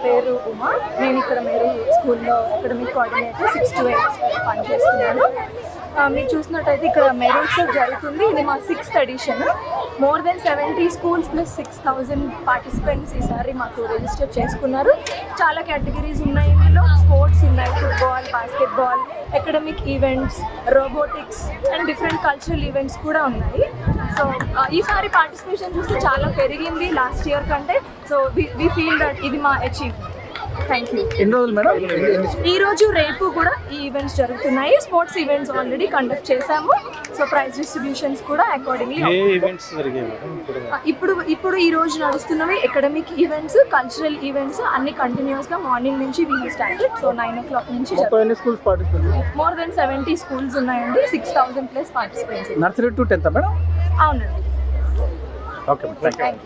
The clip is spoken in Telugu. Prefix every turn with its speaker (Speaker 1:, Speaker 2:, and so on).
Speaker 1: పేరు ఉమా. నేను ఇక్కడ మీరు స్కూల్లో అకాడమిక్ కోఆర్డినేటర్ 6 to 8 పనిచేస్తున్నాను. మీరు చూసినట్టయితే ఇక్కడ మెరూన్స్ జరుగుతుంది. ఇది మా 6th edition. More than 70 schools plus 6,000 participants ఈసారి మాకు రిజిస్టర్ చేసుకున్నారు. చాలా కేటగిరీస్ ఉన్నాయి ఇందులో. స్పోర్ట్స్ ఉన్నాయి, football, basketball, academic events, robotics and different cultural events కూడా ఉన్నాయి. సో ఈసారి పార్టిసిపేషన్ చూస్తే చాలా పెరిగింది లాస్ట్ ఇయర్ కంటే. సో వి ఫీల్ దట్ ఇది మా అచీవ్మెంట్. Thank you.
Speaker 2: ఎన్ని రోజులు మేడం?
Speaker 1: ఈ రోజు రేపు కూడా ఈ ఈవెంట్స్ జరుగుతున్నాయి. స్పోర్ట్స్ ఈవెంట్స్ ఆల్రెడీ కండక్ట్ చేశాము. సో ప్రైజ్ డిస్ట్రిబ్యూషన్స్ కూడా అకార్డింగ్లీ. ఇప్పుడు ఈ రోజు నడుస్తున్నవి అకాడమిక్ ఈవెంట్స్, కల్చరల్ ఈవెంట్స్ అన్ని కంటిన్యూస్గా మార్నింగ్ నుంచి వీ స్టార్టెడ్. సో 9 o'clock నుంచి మోర్ దెన్ 70 schools ఉన్నాయండి. 6,000 plus participants.
Speaker 2: Nursery to 10th madam?
Speaker 1: అవునండి.
Speaker 2: Okay, thank you.